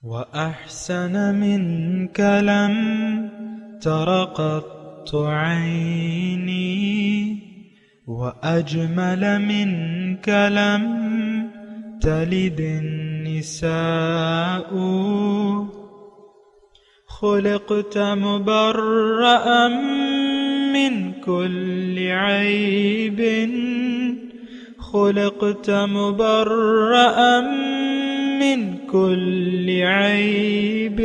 وأحسن منك لم تر قط عيني، وأجمل منك لم تلد النساء. خلقت مبرأ من كل عيب، خلقت مبرأ من كل عيب،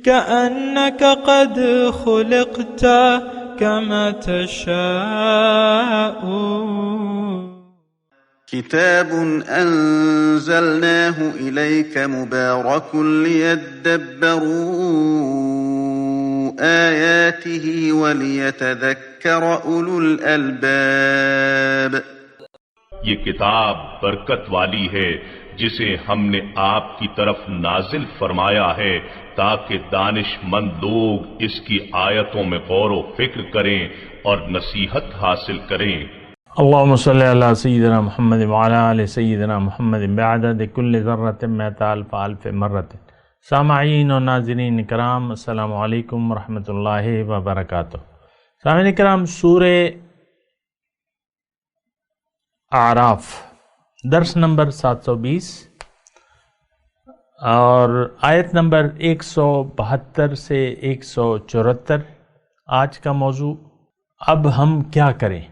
كأنك قد خلقت كما تشاء. كتاب أنزلناه إليك مبارك ليدبروا آياته وليتذكر أولو الألباب. یہ کتاب برکت والی ہے جسے ہم نے آپ کی طرف نازل فرمایا ہے تاکہ دانش مند لوگ اس کی آیتوں میں غور و فکر کریں اور نصیحت حاصل کریں۔ اللهم صل على سيدنا محمد وعلى آل سيدنا محمد بعدد كل ذرة مئة ألف ألف مرة۔ سامعین و ناظرین کرام، السلام علیکم ورحمۃ اللہ وبرکاتہ۔ سامعین کرام، سورہ اعراف درس نمبر 720 اور آیت نمبر 172 سے 174 آج کا موضوع۔ اب ہم کیا کریں؟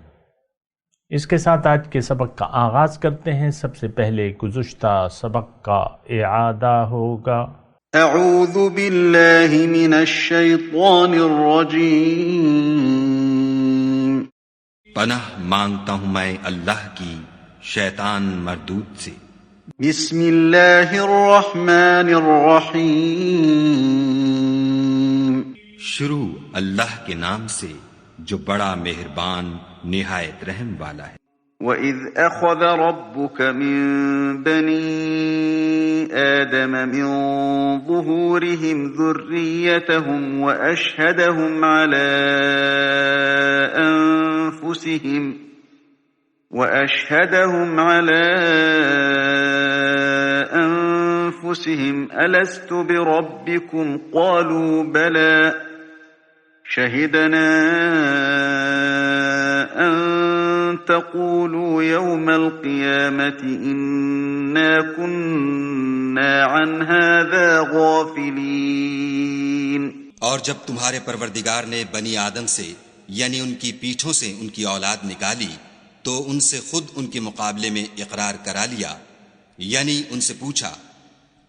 اس کے ساتھ آج کے سبق کا آغاز کرتے ہیں۔ سب سے پہلے گزشتہ سبق کا اعادہ ہوگا۔ اعوذ باللہ من الشیطان الرجیم۔ پناہ مانگتا ہوں میں اللہ کی شیطان مردود سے۔ بسم اللہ الرحمن الرحیم۔ شروع اللہ کے نام سے جو بڑا مہربان نہایت رحم والا ہے۔ وَإِذْ أَخَذَ رَبُّكَ مِن بَنِي آدَمَ مِن ظُهُورِهِمْ ذُرِّيَّتَهُمْ وَأَشْهَدَهُمْ عَلَى أَنفُسِهِمْ أَلَسْتُ بِرَبِّكُمْ قَالُوا بَلَى شَهِدْنَا أَن تَقُولُوا يَوْمَ الْقِيَامَةِ إِنَّا كُنَّا عَنْ هَذَا غَافِلِينَ۔ اور جب تمہارے پروردگار نے بنی آدم سے یعنی ان کی پیٹھوں سے ان کی اولاد نکالی تو ان سے خود ان کے مقابلے میں اقرار کرا لیا، یعنی ان سے پوچھا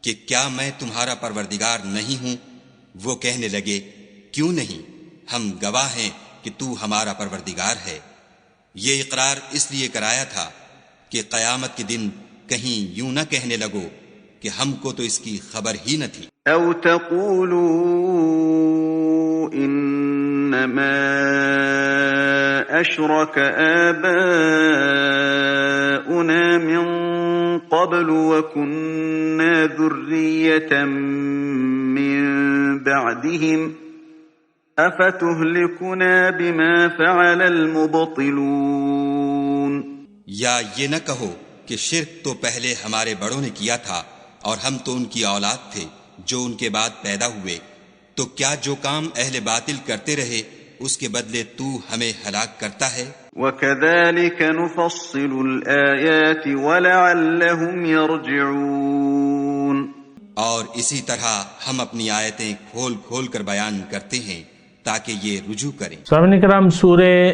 کہ کیا میں تمہارا پروردگار نہیں ہوں؟ وہ کہنے لگے کیوں نہیں، ہم گواہ ہیں کہ تو ہمارا پروردگار ہے۔ یہ اقرار اس لیے کرایا تھا کہ قیامت کے دن کہیں یوں نہ کہنے لگو کہ ہم کو تو اس کی خبر ہی نہ تھی۔ او تقولوا انما اشرك آباؤنا من قبل وكنا ذرية من بعدهم افتهلكنا بما فعل المبطلون۔ یا یہ نہ کہو کہ شرک تو پہلے ہمارے بڑوں نے کیا تھا اور ہم تو ان کی اولاد تھے جو ان کے بعد پیدا ہوئے، تو کیا جو کام اہل باطل کرتے رہے اس کے بدلے تو ہمیں ہلاک کرتا ہے؟ وَكَذَلِكَ نُفَصِّلُ الْآيَاتِ وَلَعَلَّهُمْ يَرْجِعُونَ۔ اور اسی طرح ہم اپنی آیتیں کھول کھول کر بیان کرتے ہیں تاکہ یہ رجوع کریں۔ سامعین کرام، سورہ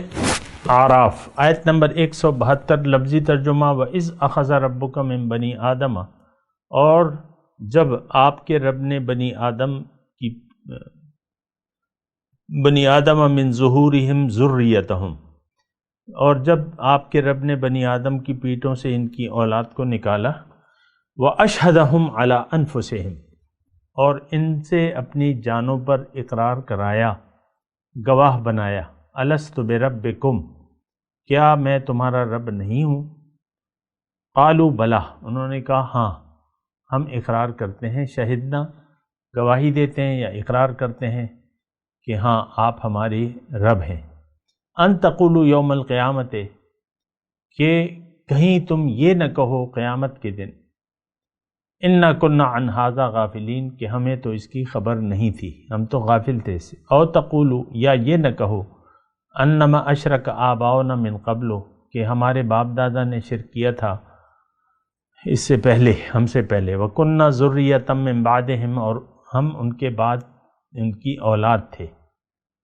اعراف آیت نمبر 172 لفظی ترجمہ۔ وَإِذْ أَخَذَ رَبُّكَ مِن بَنِي آدَمَ، اور جب آپ کے رب نے بنی آدم من ظہورہم ذریتہم، اور جب آپ کے رب نے بنی آدم کی پیٹھوں سے ان کی اولاد کو نکالا، وَأَشْهَدَهُمْ عَلَىٰ أَنفُسِهِمْ، اور ان سے اپنی جانوں پر اقرار کرایا، گواہ بنایا، أَلَسْتُ بِرَبِّكُمْ، کیا میں تمہارا رب نہیں ہوں؟ قالوا بلا، انہوں نے کہا ہاں ہم اقرار کرتے ہیں، شہدنا گواہی دیتے ہیں یا اقرار کرتے ہیں کہ ہاں آپ ہماری رب ہیں۔ ان تقولوا یوم القیامت، کہ کہیں تم یہ نہ کہو قیامت کے دن، انا کنا عن ھذا غافلین، کہ ہمیں تو اس کی خبر نہیں تھی، ہم تو غافل تھے اس سے۔ او تقولوا، یا یہ نہ کہو، انما اشرک آباؤنا من قبل، کہ ہمارے باپ دادا نے شرک کیا تھا اس سے پہلے، ہم سے پہلے، وَكُنَّا ذُرِّيَّةً مِّن بَعْدِهِمْ، اور ہم ان کے بعد ان کی اولاد تھے۔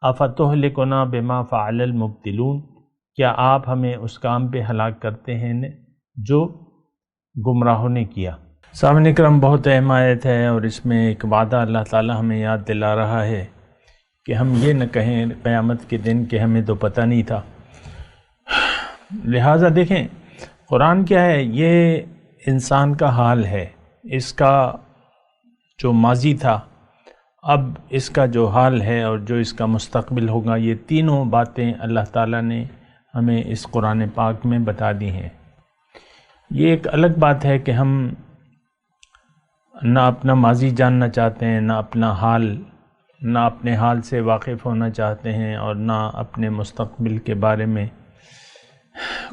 أَفَتُهْلِكُنَا بِمَا فَعَلَ الْمُبْطِلُونَ، کیا آپ ہمیں اس کام پہ ہلاک کرتے ہیں جو گمراہوں نے کیا۔ سامعین اکرام، بہت اہم آیت ہے، اور اس میں ایک وعدہ اللہ تعالی ہمیں یاد دلا رہا ہے کہ ہم یہ نہ کہیں قیامت کے دن کہ ہمیں تو پتہ نہیں تھا۔ لہٰذا دیکھیں قرآن کیا ہے، یہ انسان کا حال ہے، اس کا جو ماضی تھا، اب اس کا جو حال ہے، اور جو اس کا مستقبل ہوگا، یہ تینوں باتیں اللہ تعالیٰ نے ہمیں اس قرآن پاک میں بتا دی ہیں۔ یہ ایک الگ بات ہے کہ ہم نہ اپنا ماضی جاننا چاہتے ہیں، نہ اپنا حال، نہ اپنے حال سے واقف ہونا چاہتے ہیں، اور نہ اپنے مستقبل کے بارے میں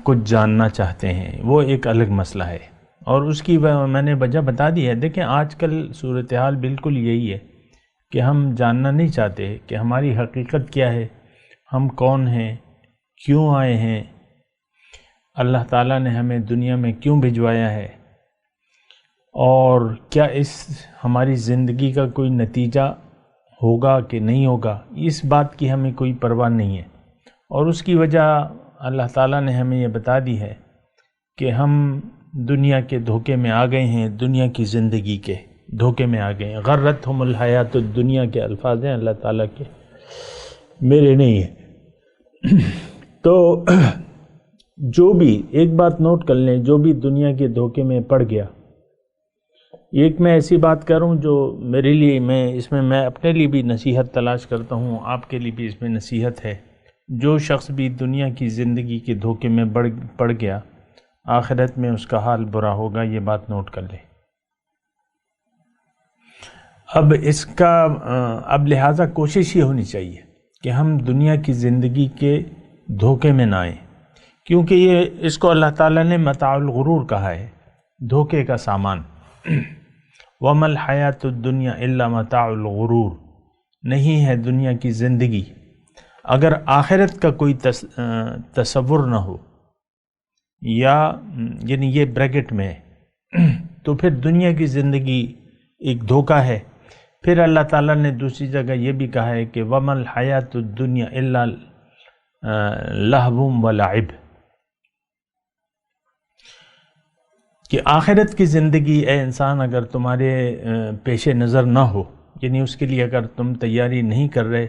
کچھ جاننا چاہتے ہیں، وہ ایک الگ مسئلہ ہے، اور اس کی میں نے وجہ بتا دی ہے۔ دیکھیں آج کل صورتحال بالکل یہی ہے کہ ہم جاننا نہیں چاہتے کہ ہماری حقیقت کیا ہے، ہم کون ہیں، کیوں آئے ہیں، اللہ تعالیٰ نے ہمیں دنیا میں کیوں بھجوایا ہے، اور کیا اس ہماری زندگی کا کوئی نتیجہ ہوگا کہ نہیں ہوگا، اس بات کی ہمیں کوئی پرواہ نہیں ہے۔ اور اس کی وجہ اللہ تعالیٰ نے ہمیں یہ بتا دی ہے کہ ہم دنیا کے دھوکے میں آ گئے ہیں، دنیا کی زندگی کے دھوکے میں آ گئے ہیں۔ غرتہم الحیات الدنیا کے الفاظ ہیں اللہ تعالیٰ کے، میرے نہیں ہیں۔ تو جو بھی ایک بات نوٹ کر لیں، جو بھی دنیا کے دھوکے میں پڑ گیا، ایک میں ایسی بات کروں جو میرے لیے، میں اپنے لیے بھی نصیحت تلاش کرتا ہوں، آپ کے لیے بھی اس میں نصیحت ہے۔ جو شخص بھی دنیا کی زندگی کے دھوکے میں پڑ گیا، آخرت میں اس کا حال برا ہوگا، یہ بات نوٹ کر لیں۔ اب لہٰذا کوشش یہ ہونی چاہیے کہ ہم دنیا کی زندگی کے دھوکے میں نہ آئیں، کیونکہ اس کو اللہ تعالیٰ نے متاع الغرور کہا ہے، دھوکے کا سامان۔ وَمَا الْحَيَاةُ الدُّنْيَا إِلَّا مَتَاعُ الْغُرُورِ، نہیں ہے دنیا کی زندگی اگر آخرت کا کوئی تصور نہ ہو، یا یعنی یہ بریکٹ میں ہے، تو پھر دنیا کی زندگی ایک دھوکہ ہے۔ پھر اللہ تعالیٰ نے دوسری جگہ یہ بھی کہا ہے کہ وَمَا الْحَيَاةُ الدُّنْيَا إِلَّا لَهْوٌ وَلَعِبٌ، کہ آخرت کی زندگی اے انسان اگر تمہارے پیش نظر نہ ہو، یعنی اس کے لیے اگر تم تیاری نہیں کر رہے،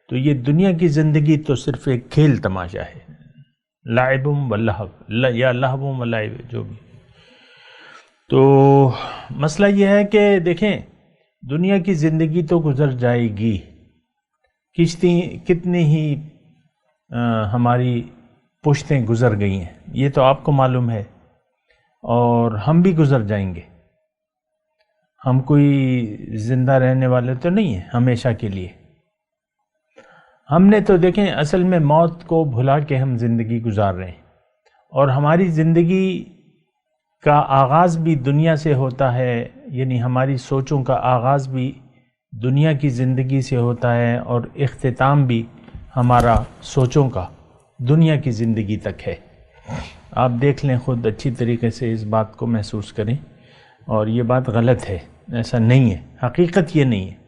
تو یہ دنیا کی زندگی تو صرف ایک کھیل تماشا ہے، لعب و لہو، یا لہو و لعب، جو بھی۔ تو مسئلہ یہ ہے کہ دیکھیں دنیا کی زندگی تو گزر جائے گی، کتنی ہی ہماری پشتیں گزر گئی ہیں، یہ تو آپ کو معلوم ہے، اور ہم بھی گزر جائیں گے۔ ہم کوئی زندہ رہنے والے تو نہیں ہیں ہمیشہ کے لیے۔ ہم نے تو دیکھیں اصل میں موت کو بھلا کے ہم زندگی گزار رہے ہیں، اور ہماری زندگی کا آغاز بھی دنیا سے ہوتا ہے، یعنی ہماری سوچوں کا آغاز بھی دنیا کی زندگی سے ہوتا ہے، اور اختتام بھی ہمارا سوچوں کا دنیا کی زندگی تک ہے۔ آپ دیکھ لیں خود، اچھی طریقے سے اس بات کو محسوس کریں، اور یہ بات غلط ہے، ایسا نہیں ہے، حقیقت یہ نہیں ہے۔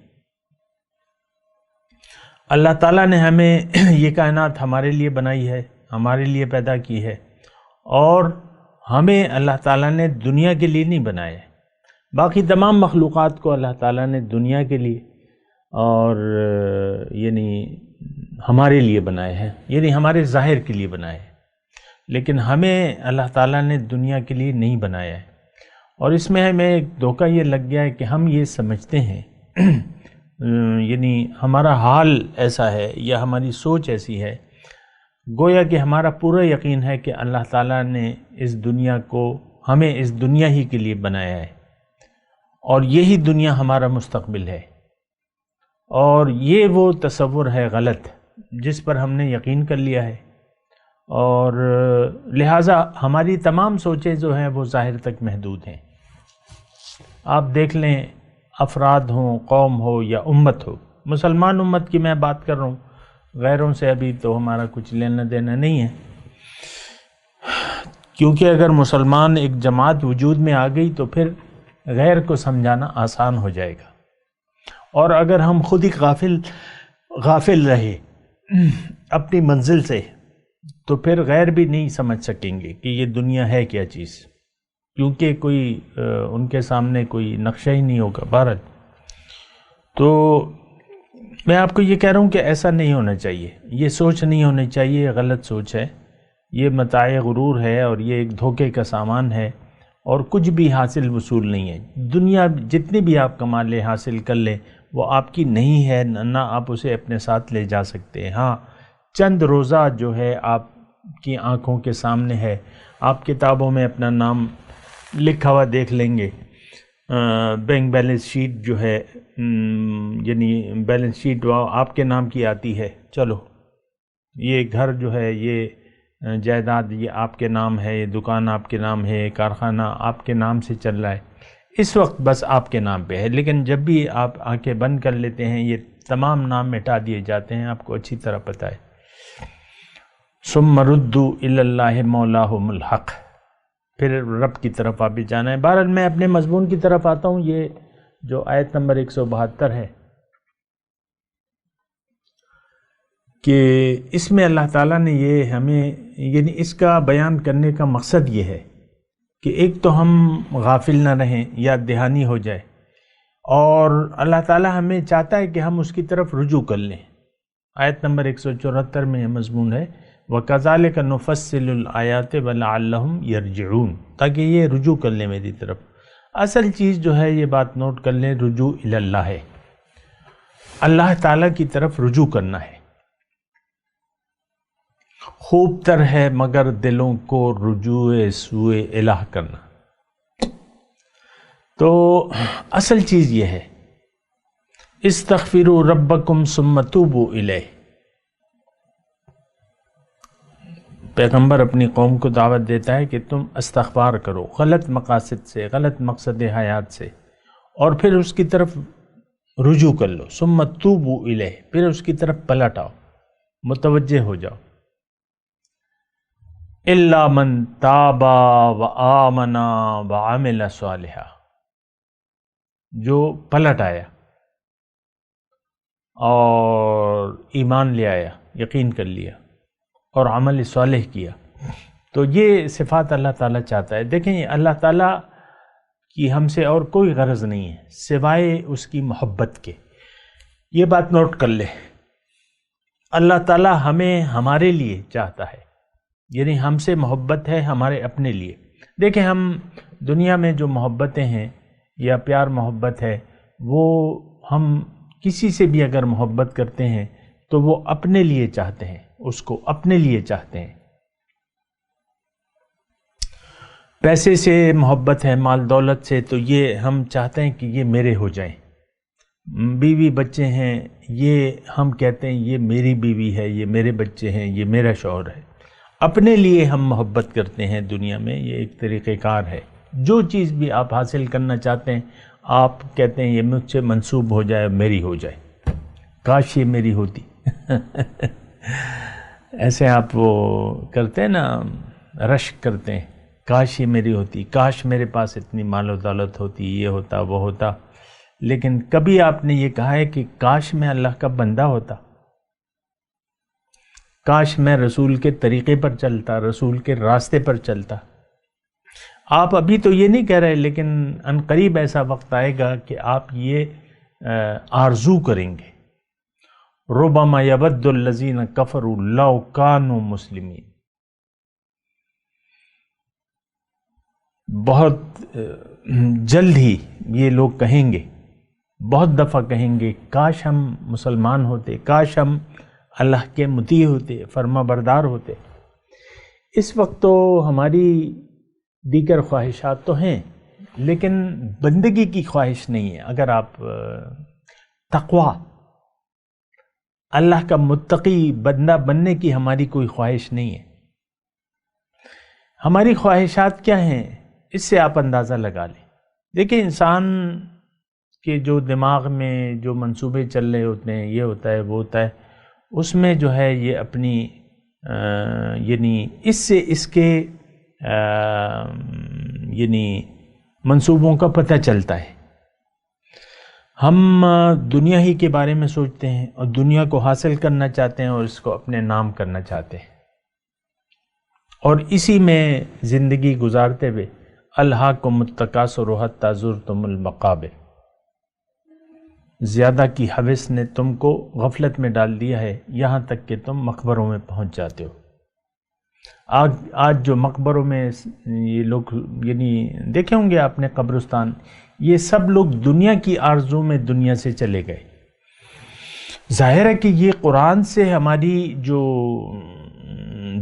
اللہ تعالیٰ نے ہمیں یہ کائنات ہمارے لیے بنائی ہے، ہمارے لیے پیدا کی ہے، اور ہمیں اللہ تعالیٰ نے دنیا کے لیے نہیں بنایا ہے۔ باقی تمام مخلوقات کو اللہ تعالیٰ نے دنیا کے لیے اور یعنی ہمارے لیے بنایا ہے، یعنی ہمارے ظاہر کے لیے بنایا ہے، لیکن ہمیں اللہ تعالیٰ نے دنیا کے لیے نہیں بنایا ہے۔ اور اس میں ہمیں ایک دھوکہ یہ لگ گیا ہے کہ ہم یہ سمجھتے ہیں یعنی ہمارا حال ایسا ہے یا ہماری سوچ ایسی ہے، گویا کہ ہمارا پورا یقین ہے کہ اللہ تعالیٰ نے اس دنیا کو ہمیں اس دنیا ہی کے لیے بنایا ہے، اور یہی دنیا ہمارا مستقبل ہے۔ اور یہ وہ تصور ہے غلط جس پر ہم نے یقین کر لیا ہے، اور لہٰذا ہماری تمام سوچیں جو ہیں وہ ظاہر تک محدود ہیں۔ آپ دیکھ لیں، افراد ہوں، قوم ہو یا امت ہو، مسلمان امت کی میں بات کر رہا ہوں، غیروں سے ابھی تو ہمارا کچھ لینا دینا نہیں ہے، کیونکہ اگر مسلمان ایک جماعت وجود میں آ گئی تو پھر غیر کو سمجھانا آسان ہو جائے گا، اور اگر ہم خود ہی غافل رہے اپنی منزل سے تو پھر غیر بھی نہیں سمجھ سکیں گے کہ یہ دنیا ہے کیا چیز، کیونکہ کوئی ان کے سامنے کوئی نقشہ ہی نہیں ہوگا۔ بہرحال تو میں آپ کو یہ کہہ رہا ہوں کہ ایسا نہیں ہونا چاہیے، یہ سوچ نہیں ہونی چاہیے، یہ غلط سوچ ہے، یہ متاع غرور ہے اور یہ ایک دھوکے کا سامان ہے، اور کچھ بھی حاصل وصول نہیں ہے۔ دنیا جتنی بھی آپ کما لیں، حاصل کر لیں، وہ آپ کی نہیں ہے، نہ آپ اسے اپنے ساتھ لے جا سکتے ہیں۔ ہاں، چند روزہ جو ہے آپ کی آنکھوں کے سامنے ہے، آپ کتابوں میں اپنا نام لکھا ہوا دیکھ لیں گے، بینک بیلنس شیٹ جو ہے، یعنی بیلنس شیٹ آپ کے نام کی آتی ہے، چلو یہ گھر جو ہے، یہ جائیداد یہ آپ کے نام ہے، یہ دکان آپ کے نام ہے، کارخانہ آپ کے نام سے چل رہا ہے، اس وقت بس آپ کے نام پہ ہے، لیکن جب بھی آپ آنکھیں بند کر لیتے ہیں یہ تمام نام مٹا دیے جاتے ہیں، آپ کو اچھی طرح پتہ ہے۔ ثم ردوا الی اللہ مولاہم الحق، پھر رب کی طرف واپس جانا ہے۔ بہرحال میں اپنے مضمون کی طرف آتا ہوں، یہ جو آیت نمبر 172 ہے کہ اس میں اللہ تعالیٰ نے یہ ہمیں، یعنی اس کا بیان کرنے کا مقصد یہ ہے کہ ایک تو ہم غافل نہ رہیں یا دہانی ہو جائے، اور اللہ تعالیٰ ہمیں چاہتا ہے کہ ہم اس کی طرف رجوع کر لیں۔ آیت نمبر 174 میں یہ مضمون ہے، وَكَذَلِكَ نُفَصِّلُ الْآيَاتِ وَلَعَلَّهُمْ يَرْجِعُونَ، تاکہ یہ رجوع کر لیں میری طرف۔ اصل چیز جو ہے، یہ بات نوٹ کر لیں، رجوع الی اللہ ہے، اللہ تعالیٰ کی طرف رجوع کرنا ہے۔ خوب تر ہے مگر دلوں کو رجوع سوئے الہ کرنا۔ تو اصل چیز یہ ہے، استغفروا ربکم ثم توبوا الیہ۔ پیغمبر اپنی قوم کو دعوت دیتا ہے کہ تم استغفار کرو غلط مقاصد سے، غلط مقصد حیات سے، اور پھر اس کی طرف رجوع کر لو، ثم توبوا الیہ، پھر اس کی طرف پلٹ آؤ، متوجہ ہو جاؤ۔ الا من تاب وآمن وعمل صالحا، جو پلٹ آیا اور ایمان لے آیا، یقین کر لیا اور عمل صالح کیا، تو یہ صفات اللہ تعالیٰ چاہتا ہے۔ دیکھیں، اللہ تعالیٰ کی ہم سے اور کوئی غرض نہیں ہے سوائے اس کی محبت کے، یہ بات نوٹ کر لے۔ اللہ تعالیٰ ہمیں ہمارے لیے چاہتا ہے، یعنی ہم سے محبت ہے ہمارے اپنے لیے۔ دیکھیں، ہم دنیا میں جو محبتیں ہیں یا پیار محبت ہے، وہ ہم کسی سے بھی اگر محبت کرتے ہیں تو وہ اپنے لیے چاہتے ہیں، اس کو اپنے لیے چاہتے ہیں۔ پیسے سے محبت ہے، مال دولت سے، تو یہ ہم چاہتے ہیں کہ یہ میرے ہو جائیں۔ بیوی بچے ہیں، یہ ہم کہتے ہیں یہ میری بیوی ہے، یہ میرے بچے ہیں، یہ میرا شوہر ہے۔ اپنے لیے ہم محبت کرتے ہیں دنیا میں، یہ ایک طریقہ کار ہے۔ جو چیز بھی آپ حاصل کرنا چاہتے ہیں، آپ کہتے ہیں یہ مجھ سے منسوب ہو جائے، میری ہو جائے، کاش یہ میری ہوتی۔ ایسے آپ وہ کرتے ہیں نا، رشک کرتے ہیں، کاش یہ میری ہوتی، کاش میرے پاس اتنی مال و دولت ہوتی، یہ ہوتا وہ ہوتا۔ لیکن کبھی آپ نے یہ کہا ہے کہ کاش میں اللہ کا بندہ ہوتا، کاش میں رسول کے طریقے پر چلتا، رسول کے راستے پر چلتا۔ آپ ابھی تو یہ نہیں کہہ رہے، لیکن ان قریب ایسا وقت آئے گا کہ آپ یہ آرزو کریں گے۔ ربما یود الذین کفروا لو کانوا مسلمین، بہت جلد ہی یہ لوگ کہیں گے، بہت دفعہ کہیں گے، کاش ہم مسلمان ہوتے، کاش ہم اللہ کے مطیع ہوتے، فرما بردار ہوتے۔ اس وقت تو ہماری دیگر خواہشات تو ہیں، لیکن بندگی کی خواہش نہیں ہے۔ اگر آپ تقویٰ، اللہ کا متقی بندہ بننے کی ہماری کوئی خواہش نہیں ہے۔ ہماری خواہشات کیا ہیں، اس سے آپ اندازہ لگا لیں۔ دیکھیں انسان کے جو دماغ میں جو منصوبے چل رہے ہوتے ہیں، یہ ہوتا ہے وہ ہوتا ہے، اس میں جو ہے یہ اپنی یعنی اس سے اس کے یعنی منصوبوں کا پتہ چلتا ہے۔ ہم دنیا ہی کے بارے میں سوچتے ہیں اور دنیا کو حاصل کرنا چاہتے ہیں اور اس کو اپنے نام کرنا چاہتے ہیں، اور اسی میں زندگی گزارتے ہوئے الہاکم التکاثر حتی زرتم المقابر، زیادہ کی ہوس نے تم کو غفلت میں ڈال دیا ہے یہاں تک کہ تم مقبروں میں پہنچ جاتے ہو۔ آج جو مقبروں میں یہ لوگ یعنی دیکھے ہوں گے آپ نے قبرستان، یہ سب لوگ دنیا کی آرزو میں دنیا سے چلے گئے۔ ظاہر ہے کہ یہ قرآن سے ہماری جو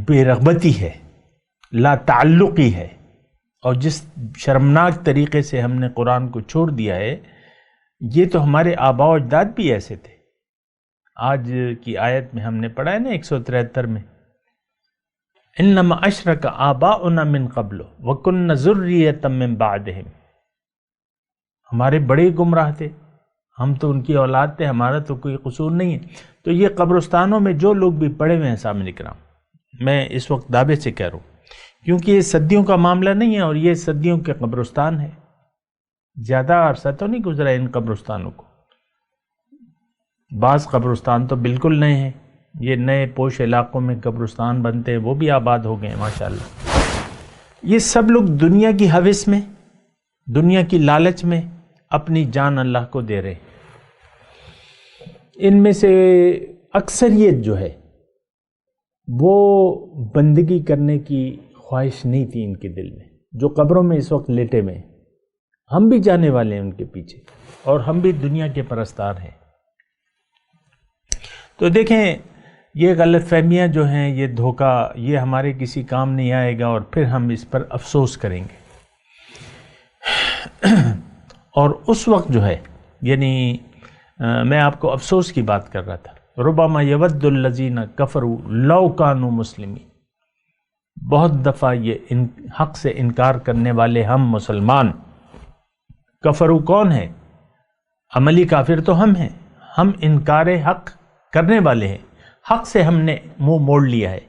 بے رغبتی ہے، لا تعلقی ہے، اور جس شرمناک طریقے سے ہم نے قرآن کو چھوڑ دیا ہے، یہ تو ہمارے آباء و اجداد بھی ایسے تھے۔ آج کی آیت میں ہم نے پڑھا ہے نا 173 میں، انما اشرک آباؤنا من قبل وکن ذریۃ من بعدہم، ہمارے بڑے گمراہ تھے، ہم تو ان کی اولاد تھے، ہمارا تو کوئی قصور نہیں ہے۔ تو یہ قبرستانوں میں جو لوگ بھی پڑے ہوئے ہیں سامنے کرام، میں اس وقت دعوے سے کہہ رہا ہوں کیونکہ یہ صدیوں کا معاملہ نہیں ہے، اور یہ صدیوں کے قبرستان ہے، زیادہ عرصہ تو نہیں گزرا ان قبرستانوں کو۔ بعض قبرستان تو بالکل نئے ہیں، یہ نئے پوش علاقوں میں قبرستان بنتے ہیں، وہ بھی آباد ہو گئے ہیں ماشاءاللہ۔ یہ سب لوگ دنیا کی ہوس میں، دنیا کی لالچ میں اپنی جان اللہ کو دے رہے ہیں۔ ان میں سے اکثریت جو ہے وہ بندگی کرنے کی خواہش نہیں تھی ان کے دل میں، جو قبروں میں اس وقت لیٹے ہوئے ہیں۔ ہم بھی جانے والے ہیں ان کے پیچھے، اور ہم بھی دنیا کے پرستار ہیں۔ تو دیکھیں یہ غلط فہمیاں جو ہیں، یہ دھوکہ، یہ ہمارے کسی کام نہیں آئے گا، اور پھر ہم اس پر افسوس کریں گے۔ اور اس وقت جو ہے یعنی میں آپ کو افسوس کی بات کر رہا تھا، ربما یود الذین کفروا لو کانوا مسلمین، بہت دفعہ یہ حق سے انکار کرنے والے ہم مسلمان، کفرو کون ہے؟ عملی کافر تو ہم ہیں، ہم انکار حق کرنے والے ہیں، حق سے ہم نے منہ موڑ لیا ہے۔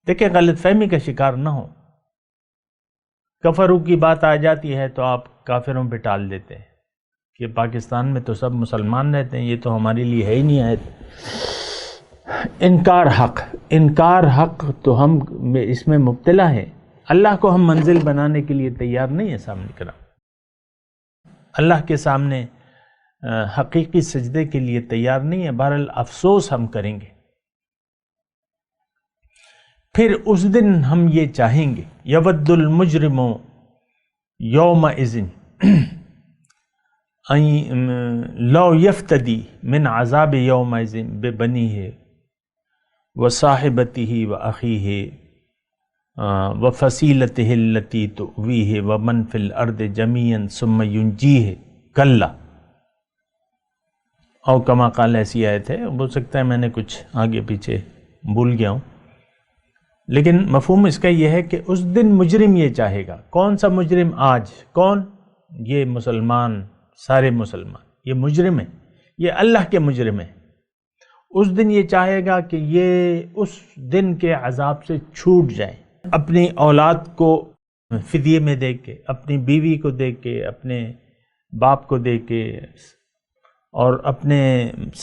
دیکھیں غلط فہمی کا شکار نہ ہو، کفرو کی بات آ جاتی ہے تو آپ کافروں پہ ٹال دیتے ہیں کہ پاکستان میں تو سب مسلمان رہتے ہیں، یہ تو ہمارے لیے ہے ہی نہیں آیت۔ انکار حق تو ہم اس میں مبتلا ہیں۔ اللہ کو ہم منزل بنانے کے لیے تیار نہیں ہے سامنے کرام، اللہ کے سامنے حقیقی سجدے کے لیے تیار نہیں ہے۔ بہرحال افسوس ہم کریں گے، پھر اس دن ہم یہ چاہیں گے، یود المجرم یومئذ لو یفتدی من عذاب یومئذ ببنیہ وصاحبتہ واخیہ وفصیلتہ التی تؤویہ ومن فی الارض جمیعا ثم ینجیہ کلا، او کما قال، ایسی آیت ہے، ہو سکتا ہے میں نے کچھ آگے پیچھے بھول گیا ہوں، لیکن مفہوم اس کا یہ ہے کہ اس دن مجرم یہ چاہے گا۔ کون سا مجرم؟ آج کون؟ یہ مسلمان، سارے مسلمان، یہ مجرم ہیں، یہ اللہ کے مجرم ہیں۔ اس دن یہ چاہے گا کہ یہ اس دن کے عذاب سے چھوٹ جائیں، اپنی اولاد کو فدیے میں دے کے، اپنی بیوی کو دے کے، اپنے باپ کو دے کے، اور اپنے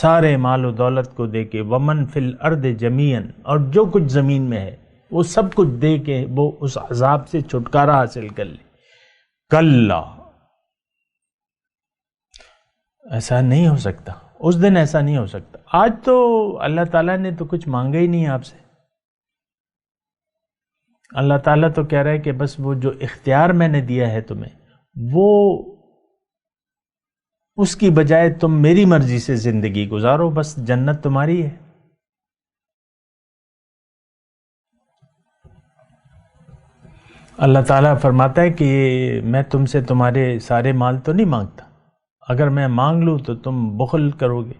سارے مال و دولت کو دے کے، ومن فی الارض جمیعا، اور جو کچھ زمین میں ہے وہ سب کچھ دے کے وہ اس عذاب سے چھٹکارا حاصل کر لے۔ کلا، ایسا نہیں ہو سکتا، اس دن ایسا نہیں ہو سکتا۔ آج تو اللہ تعالیٰ نے تو کچھ مانگا ہی نہیں آپ سے، اللہ تعالیٰ تو کہہ رہا ہے کہ بس وہ جو اختیار میں نے دیا ہے تمہیں، وہ اس کی بجائے تم میری مرضی سے زندگی گزارو، بس جنت تمہاری ہے۔ اللہ تعالیٰ فرماتا ہے کہ میں تم سے تمہارے سارے مال تو نہیں مانگتا، اگر میں مانگ لوں تو تم بخل کرو گے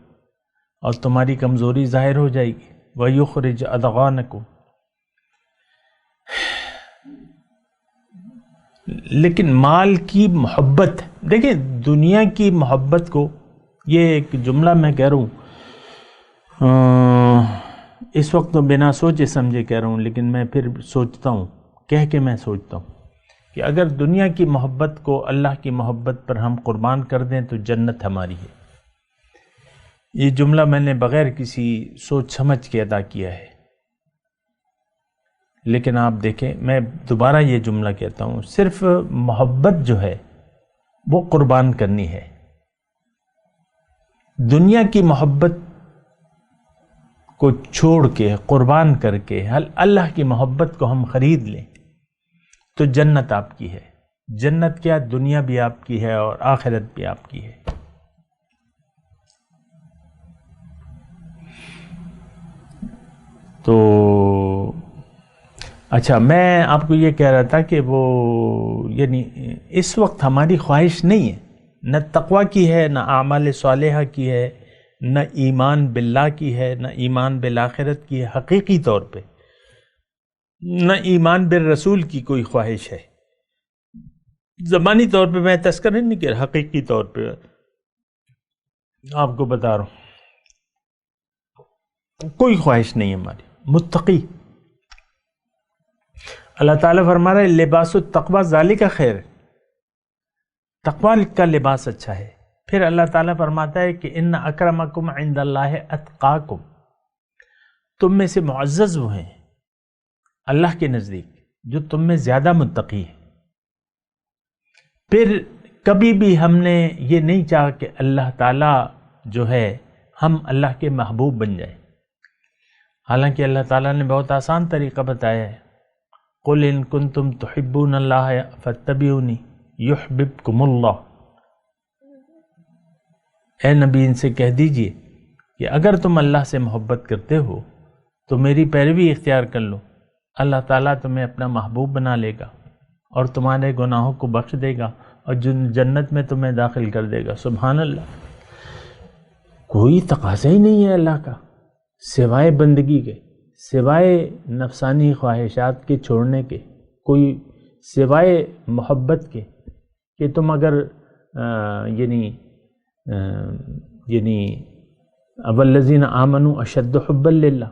اور تمہاری کمزوری ظاہر ہو جائے گی۔ وَيُخْرِجْ أَضْغَانَكُمْ، لیکن مال کی محبت، دیکھیں دنیا کی محبت کو، یہ ایک جملہ میں کہہ رہا ہوں اس وقت تو بنا سوچے سمجھے کہہ رہا ہوں، لیکن میں پھر سوچتا ہوں، کہہ کے میں سوچتا ہوں کہ اگر دنیا کی محبت کو اللہ کی محبت پر ہم قربان کر دیں تو جنت ہماری ہے۔ یہ جملہ میں نے بغیر کسی سوچ سمجھ کے ادا کیا ہے، لیکن آپ دیکھیں میں دوبارہ یہ جملہ کہتا ہوں، صرف محبت جو ہے وہ قربان کرنی ہے۔ دنیا کی محبت کو چھوڑ کے، قربان کر کے اللہ کی محبت کو ہم خرید لیں تو جنت آپ کی ہے۔ جنت کیا، دنیا بھی آپ کی ہے اور آخرت بھی آپ کی ہے۔ تو اچھا، میں آپ کو یہ کہہ رہا تھا کہ وہ یعنی اس وقت ہماری خواہش نہیں ہے، نہ تقوی کی ہے، نہ اعمال صالحہ کی ہے، نہ ایمان باللہ کی ہے، نہ ایمان بالآخرت کی ہے حقیقی طور پہ، نہ ایمان بالرسول کی کوئی خواہش ہے۔ زبانی طور پہ میں تذکرہ نہیں کر، حقیقی طور پہ آپ کو بتا رہا ہوں، کوئی خواہش نہیں ہے ہماری۔ متقی، اللہ تعالیٰ فرما رہا ہے لباس التقوی ذالک خیر، تقوی کا لباس اچھا ہے۔ پھر اللہ تعالیٰ فرماتا ہے کہ ان اکرمکم عند اللہ اتقاکم، تم میں سے معزز وہ ہیں اللہ کے نزدیک جو تم میں زیادہ متقی ہیں۔ پھر کبھی بھی ہم نے یہ نہیں چاہا کہ اللہ تعالیٰ جو ہے ہم اللہ کے محبوب بن جائیں، حالانکہ اللہ تعالیٰ نے بہت آسان طریقہ بتایا ہے، قل ان کنتم تحبون اللہ فاتبعونی یحببکم اللہ۔ اے نبی ان سے کہہ دیجئے کہ اگر تم اللہ سے محبت کرتے ہو تو میری پیروی اختیار کر لو، اللہ تعالیٰ تمہیں اپنا محبوب بنا لے گا اور تمہارے گناہوں کو بخش دے گا اور جنت میں تمہیں داخل کر دے گا۔ سبحان اللہ، کوئی تقاضا ہی نہیں ہے اللہ کا سوائے بندگی کے، سوائے نفسانی خواہشات کے چھوڑنے کے، کوئی سوائے محبت کے کہ تم اگر یعنی والذین آمنوا اشد حبا للہ،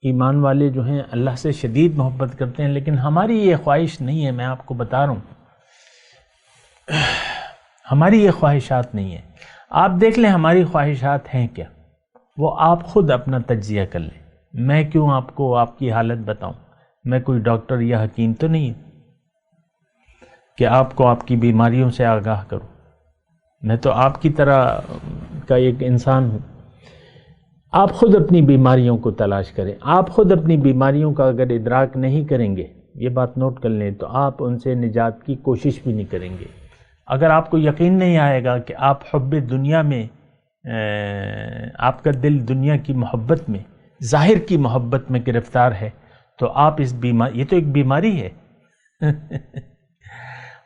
ایمان والے جو ہیں اللہ سے شدید محبت کرتے ہیں، لیکن ہماری یہ خواہش نہیں ہے۔ میں آپ کو بتا رہا ہوں ہماری یہ خواہشات نہیں ہے۔ آپ دیکھ لیں ہماری خواہشات ہیں کیا، وہ آپ خود اپنا تجزیہ کر لیں۔ میں کیوں آپ کو آپ کی حالت بتاؤں، میں کوئی ڈاکٹر یا حکیم تو نہیں ہوں کہ آپ کو آپ کی بیماریوں سے آگاہ کروں، میں تو آپ کی طرح کا ایک انسان ہوں۔ آپ خود اپنی بیماریوں کو تلاش کریں، آپ خود اپنی بیماریوں کا اگر ادراک نہیں کریں گے، یہ بات نوٹ کر لیں، تو آپ ان سے نجات کی کوشش بھی نہیں کریں گے۔ اگر آپ کو یقین نہیں آئے گا کہ آپ حب دنیا میں، آپ کا دل دنیا کی محبت میں، ظاہر کی محبت میں گرفتار ہے، تو آپ اس بیماری، یہ تو ایک بیماری ہے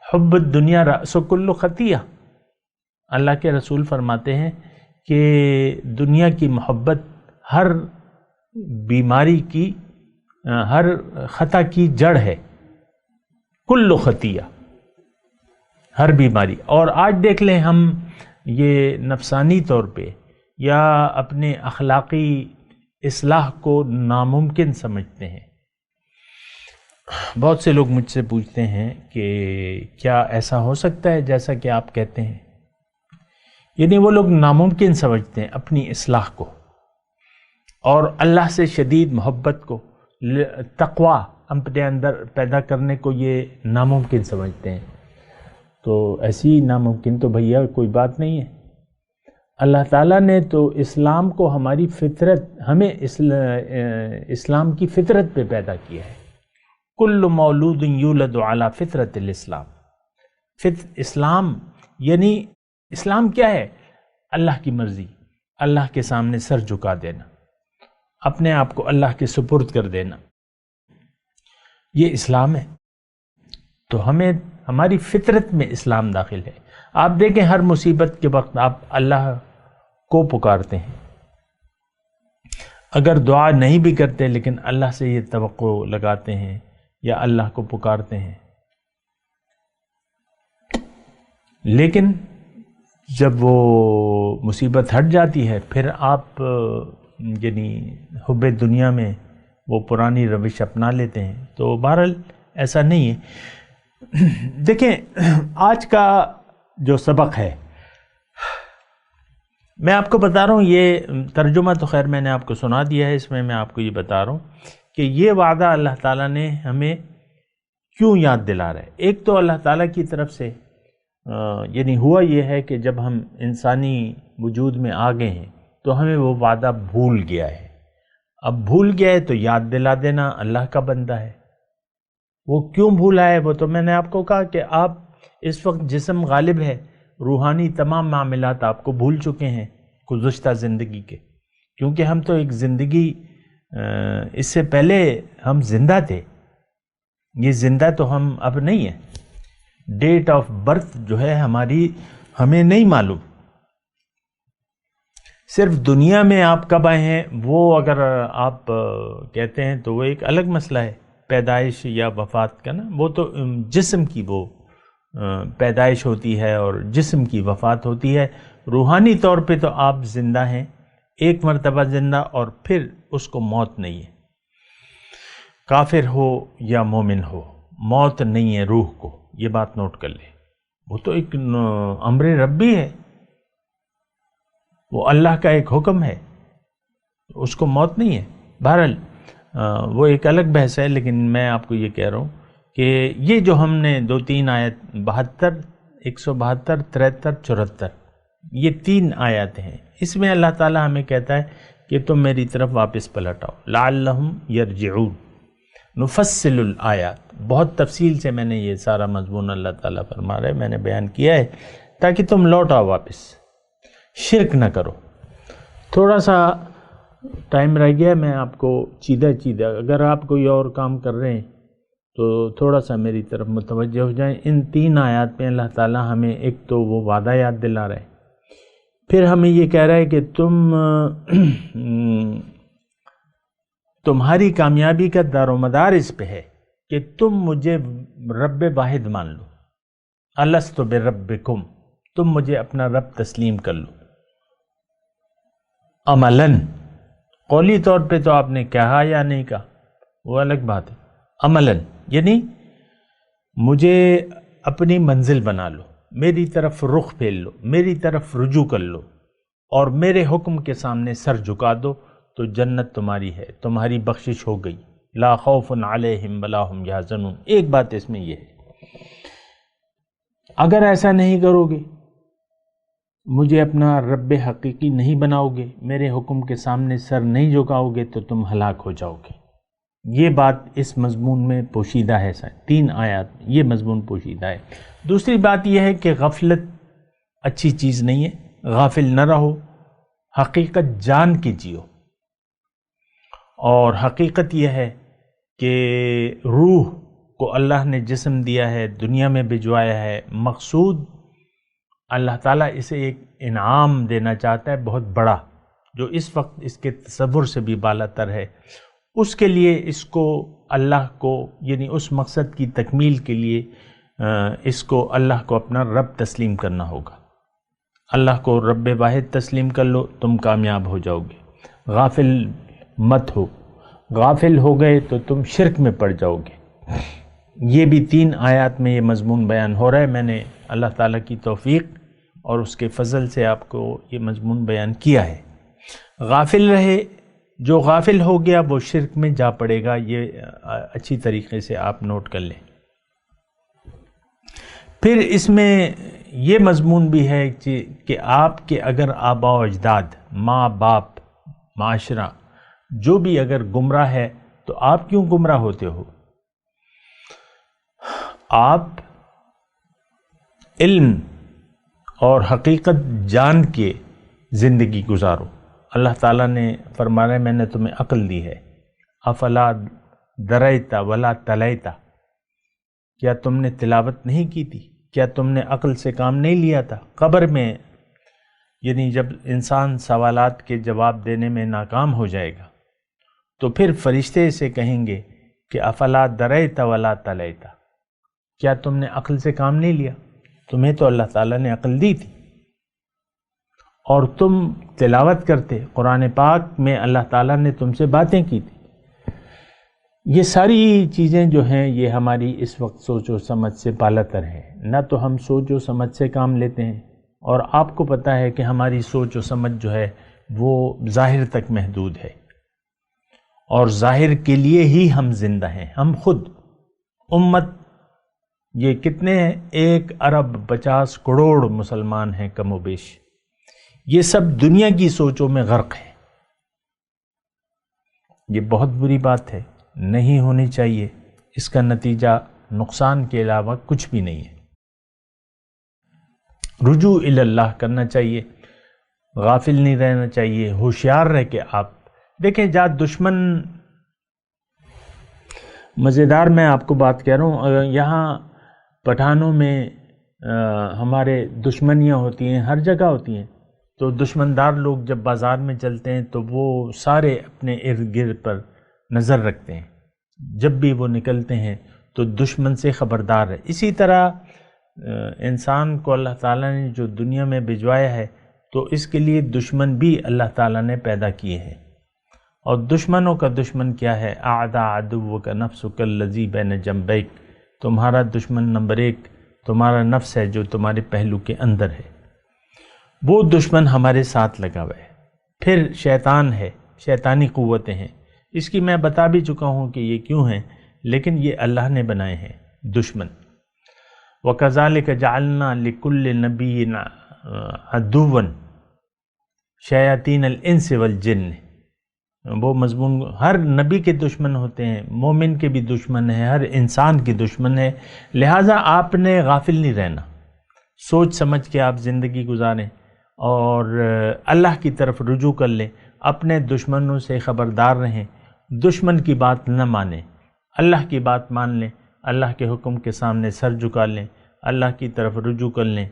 حب الدنیا رأس کل خطیہ۔ اللہ کے رسول فرماتے ہیں کہ دنیا کی محبت ہر بیماری کی، ہر خطا کی جڑ ہے، کل خطیہ، ہر بیماری۔ اور آج دیکھ لیں ہم یہ نفسانی طور پہ یا اپنے اخلاقی اصلاح کو ناممکن سمجھتے ہیں۔ بہت سے لوگ مجھ سے پوچھتے ہیں کہ کیا ایسا ہو سکتا ہے جیسا کہ آپ کہتے ہیں؟ یعنی وہ لوگ ناممکن سمجھتے ہیں اپنی اصلاح کو، اور اللہ سے شدید محبت کو، تقوی اپنے اندر پیدا کرنے کو یہ ناممکن سمجھتے ہیں۔ تو ایسی ناممکن تو بھیا کوئی بات نہیں ہے۔ اللہ تعالیٰ نے تو اسلام کو ہماری فطرت، ہمیں اسلام کی فطرت پہ پیدا کیا ہے۔ کل مولود یولد علی فطرت الاسلام۔ اسلام یعنی اسلام کیا ہے؟ اللہ کی مرضی، اللہ کے سامنے سر جھکا دینا، اپنے آپ کو اللہ کے سپرد کر دینا، یہ اسلام ہے۔ تو ہمیں ہماری فطرت میں اسلام داخل ہے۔ آپ دیکھیں ہر مصیبت کے وقت آپ اللہ کو پکارتے ہیں، اگر دعا نہیں بھی کرتے لیکن اللہ سے یہ توقع لگاتے ہیں یا اللہ کو پکارتے ہیں لیکن جب وہ مصیبت ہٹ جاتی ہے پھر آپ یعنی حب دنیا میں وہ پرانی روش اپنا لیتے ہیں. تو بہرحال ایسا نہیں ہے. دیکھیں آج کا جو سبق ہے میں آپ کو بتا رہا ہوں، یہ ترجمہ تو خیر میں نے آپ کو سنا دیا ہے، اس میں میں آپ کو یہ بتا رہا ہوں کہ یہ وعدہ اللہ تعالیٰ نے ہمیں کیوں یاد دلا رہا ہے. ایک تو اللہ تعالیٰ کی طرف سے یعنی ہوا یہ ہے کہ جب ہم انسانی وجود میں آ گئے ہیں تو ہمیں وہ وعدہ بھول گیا ہے. اب بھول گیا ہے تو یاد دلا دینا اللہ کا بندہ ہے. وہ کیوں بھولا ہے وہ تو میں نے آپ کو کہا کہ آپ اس وقت جسم غالب ہے، روحانی تمام معاملات آپ کو بھول چکے ہیں گزشتہ زندگی کے، کیونکہ ہم تو ایک زندگی اس سے پہلے ہم زندہ تھے. یہ زندہ تو ہم اب نہیں ہیں. ڈیٹ آف برتھ جو ہے ہماری ہمیں نہیں معلوم. صرف دنیا میں آپ کب آئے ہیں وہ اگر آپ کہتے ہیں تو وہ ایک الگ مسئلہ ہے، پیدائش یا وفات کا نا. وہ تو جسم کی وہ پیدائش ہوتی ہے اور جسم کی وفات ہوتی ہے. روحانی طور پہ تو آپ زندہ ہیں، ایک مرتبہ زندہ، اور پھر اس کو موت نہیں ہے. کافر ہو یا مومن ہو موت نہیں ہے روح کو، یہ بات نوٹ کر لیں. وہ تو ایک امر ربی ہے، وہ اللہ کا ایک حکم ہے، اس کو موت نہیں ہے. بہرحال وہ ایک الگ بحث ہے، لیکن میں آپ کو یہ کہہ رہا ہوں کہ یہ جو ہم نے 2-3 آیت 72 172 73 74 یہ 3 آیات ہیں، اس میں اللہ تعالیٰ ہمیں کہتا ہے کہ تم میری طرف واپس پلٹ آؤ. لعلہم یرجعون نفصل الآیات، بہت تفصیل سے میں نے یہ سارا مضمون اللہ تعالیٰ فرما رہا ہے میں نے بیان کیا ہے تاکہ تم لوٹ آؤ واپس، شرک نہ کرو. تھوڑا سا ٹائم رہ گیا، میں آپ کو چیدہ اگر آپ کوئی اور کام کر رہے ہیں تو تھوڑا سا میری طرف متوجہ ہو جائیں. ان 3 آیات میں اللہ تعالیٰ ہمیں ایک تو وہ وعدہ یاد دلا رہا ہے، پھر ہمیں یہ کہہ رہا ہے کہ تمہاری کامیابی کا دار و مدار اس پہ ہے کہ تم مجھے رب واحد مان لو. الست بربکم، تم مجھے اپنا رب تسلیم کر لو. عملاً، قولی طور پہ تو آپ نے کہا یا نہیں کہا وہ الگ بات ہے. عملاً یعنی مجھے اپنی منزل بنا لو، میری طرف رخ پھیر لو، میری طرف رجوع کر لو اور میرے حکم کے سامنے سر جھکا دو تو جنت تمہاری ہے، تمہاری بخشش ہو گئی. لا خوف علیہم ولا هم یحزنون. ایک بات اس میں یہ ہے، اگر ایسا نہیں کرو گے، مجھے اپنا رب حقیقی نہیں بناؤ گے، میرے حکم کے سامنے سر نہیں جھکاؤ گے تو تم ہلاک ہو جاؤ گے. یہ بات اس مضمون میں پوشیدہ ہے. 3 آیات میں یہ مضمون پوشیدہ ہے. دوسری بات یہ ہے کہ غفلت اچھی چیز نہیں ہے، غافل نہ رہو، حقیقت جان کے جیو. اور حقیقت یہ ہے کہ روح کو اللہ نے جسم دیا ہے، دنیا میں بھجوایا ہے. مقصود اللہ تعالیٰ اسے ایک انعام دینا چاہتا ہے بہت بڑا، جو اس وقت اس کے تصور سے بھی بالا تر ہے. اس کے لیے اس کو اللہ کو یعنی اس مقصد کی تکمیل کے لیے اس کو اللہ کو اپنا رب تسلیم کرنا ہوگا. اللہ کو رب واحد تسلیم کر لو، تم کامیاب ہو جاؤ گے. غافل مت ہو، غافل ہو گئے تو تم شرک میں پڑ جاؤ گے. یہ بھی 3 آیات میں یہ مضمون بیان ہو رہا ہے. میں نے اللہ تعالیٰ کی توفیق اور اس کے فضل سے آپ کو یہ مضمون بیان کیا ہے. غافل رہے، جو غافل ہو گیا وہ شرک میں جا پڑے گا. یہ اچھی طریقے سے آپ نوٹ کر لیں. پھر اس میں یہ مضمون بھی ہے کہ آپ کے اگر آبا و اجداد، ماں باپ، معاشرہ جو بھی اگر گمراہ ہے تو آپ کیوں گمراہ ہوتے ہو؟ آپ علم اور حقیقت جان کے زندگی گزارو. اللہ تعالیٰ نے فرمایا میں نے تمہیں عقل دی ہے. افلا دریتا ولا تلیتا، کیا تم نے تلاوت نہیں کی تھی؟ کیا تم نے عقل سے کام نہیں لیا تھا؟ قبر میں یعنی جب انسان سوالات کے جواب دینے میں ناکام ہو جائے گا تو پھر فرشتے اسے کہیں گے کہ افلا دریتا ولا تلیتا، کیا تم نے عقل سے کام نہیں لیا؟ تمہیں تو اللہ تعالیٰ نے عقل دی تھی اور تم تلاوت کرتے، قرآن پاک میں اللہ تعالیٰ نے تم سے باتیں کی تھی۔ یہ ساری چیزیں جو ہیں یہ ہماری اس وقت سوچ و سمجھ سے بالاتر ہیں، نہ تو ہم سوچ و سمجھ سے کام لیتے ہیں، اور آپ کو پتہ ہے کہ ہماری سوچ و سمجھ جو ہے وہ ظاہر تک محدود ہے، اور ظاہر کے لیے ہی ہم زندہ ہیں۔ ہم خود امت یہ کتنے ہیں، 1 ارب 50 کروڑ مسلمان ہیں کم و بیش، یہ سب دنیا کی سوچوں میں غرق ہیں۔ یہ بہت بری بات ہے، نہیں ہونی چاہیے، اس کا نتیجہ نقصان کے علاوہ کچھ بھی نہیں ہے۔ رجوع الی اللہ کرنا چاہیے، غافل نہیں رہنا چاہیے، ہوشیار رہ کے آپ دیکھیں دشمن مزیدار میں آپ کو بات کہہ رہا ہوں، یہاں پٹھانوں میں ہمارے دشمنیاں ہوتی ہیں، ہر جگہ ہوتی ہیں، تو دشمندار لوگ جب بازار میں چلتے ہیں تو وہ سارے اپنے ارد گرد پر نظر رکھتے ہیں، جب بھی وہ نکلتے ہیں تو دشمن سے خبردار ہے۔ اسی طرح انسان کو اللہ تعالیٰ نے جو دنیا میں بھجوایا ہے تو اس کے لیے دشمن بھی اللہ تعالیٰ نے پیدا کیے ہیں، اور دشمنوں کا دشمن کیا ہے؟ اعداء عدوک نفسک الذی بین جنبیک، تمہارا دشمن نمبر 1 تمہارا نفس ہے جو تمہارے پہلو کے اندر ہے، وہ دشمن ہمارے ساتھ لگا ہوا ہے۔ پھر شیطان ہے، شیطانی قوتیں ہیں، اس کی میں بتا بھی چکا ہوں کہ یہ کیوں ہیں، لیکن یہ اللہ نے بنائے ہیں دشمن۔ وَكَذَلِكَ جَعَلْنَا لِكُلِّ نَبِيٍّ عَدُوًّا شَيَاطِينَ الْإِنسِ وَالْجِنِّ، وہ مضمون ہر نبی کے دشمن ہوتے ہیں، مومن کے بھی دشمن ہیں، ہر انسان کی دشمن ہے، لہٰذا آپ نے غافل نہیں رہنا، سوچ سمجھ کے آپ زندگی گزاریں اور اللہ کی طرف رجوع کر لیں، اپنے دشمنوں سے خبردار رہیں، دشمن کی بات نہ مانیں، اللہ کی بات مان لیں، اللہ کے حکم کے سامنے سر جھکا لیں، اللہ کی طرف رجوع کر لیں،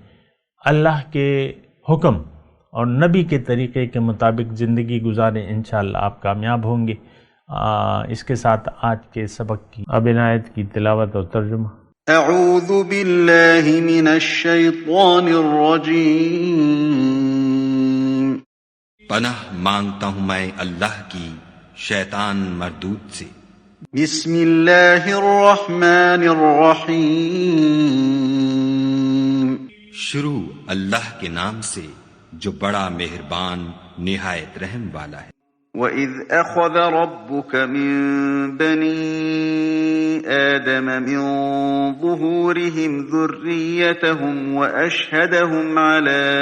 اللہ کے حکم اور نبی کے طریقے کے مطابق زندگی گزاریں، انشاءاللہ آپ کامیاب ہوں گے۔ اس کے ساتھ آج کے سبق کی اب آیت کی تلاوت اور ترجمہ۔ اعوذ باللہ من الشیطان الرجیم، پناہ مانگتا ہوں میں اللہ کی شیطان مردود سے۔ بسم اللہ الرحمن الرحیم، شروع اللہ کے نام سے جو بڑا مہربان نہایت رحم والا ہے۔ وَإِذْ أَخَذَ رَبُّكَ مِن بَنِي آدَمَ مِن ظُهُورِهِمْ ذُرِّيَّتَهُمْ وَأَشْهَدَهُمْ عَلَىٰ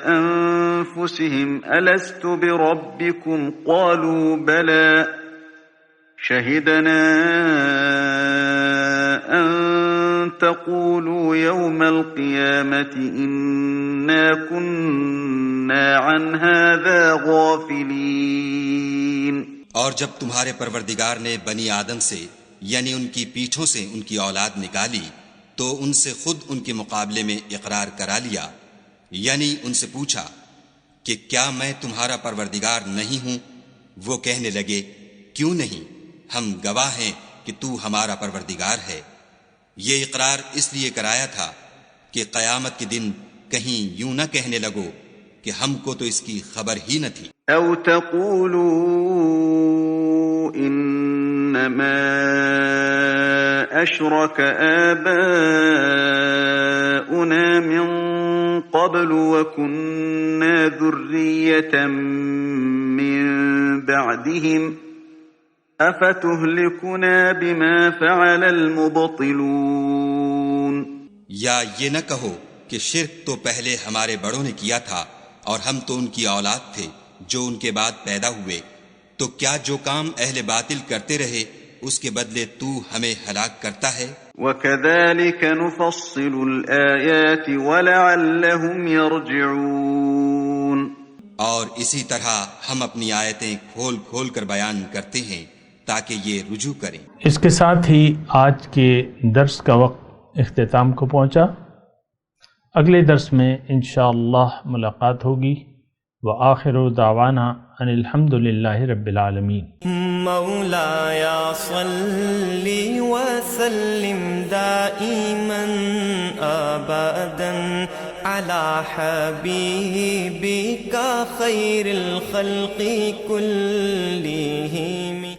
أَنفُسِهِمْ أَلَسْتُ بِرَبِّكُمْ قَالُوا بَلَىٰ شَهِدْنَا أَن تَقُولُوا يَوْمَ الْقِيَامَةِ إِنَّا كُنَّا عَنْ هَٰذَا غَافِلِينَ۔ اور جب تمہارے پروردگار نے بنی آدم سے یعنی ان کی پیٹھوں سے ان کی اولاد نکالی تو ان سے خود ان کے مقابلے میں اقرار کرا لیا، یعنی ان سے پوچھا کہ کیا میں تمہارا پروردگار نہیں ہوں؟ وہ کہنے لگے کیوں نہیں، ہم گواہ ہیں کہ تو ہمارا پروردگار ہے۔ یہ اقرار اس لیے کرایا تھا کہ قیامت کے دن کہیں یوں نہ کہنے لگو کہ ہم کو تو اس کی خبر ہی نہ تھی۔ او تقولوا انما اشرك آباؤنا من قبل وكنا ذرية من بعدهم افتهلكنا بما فعل المبطلون۔ یا یہ نہ کہو کہ شرک تو پہلے ہمارے بڑوں نے کیا تھا اور ہم تو ان کی اولاد تھے جو ان کے بعد پیدا ہوئے، تو کیا جو کام اہل باطل کرتے رہے اس کے بدلے تو ہمیں ہلاک کرتا ہے؟ وَكَذَلِكَ نُفَصِّلُ الْآيَاتِ وَلَعَلَّهُمْ يَرْجِعُونَ۔ اور اسی طرح ہم اپنی آیتیں کھول کھول کر بیان کرتے ہیں تاکہ یہ رجوع کریں۔ اس کے ساتھ ہی آج کے درس کا وقت اختتام کو پہنچا۔ اگلے درس میں انشاءاللہ ملاقات ہوگی۔ وآخر دعوانا ان الحمد للہ رب العالمین۔ مولاي صل وسلم دائما ابدا على حبيبك خير الخلق كلهم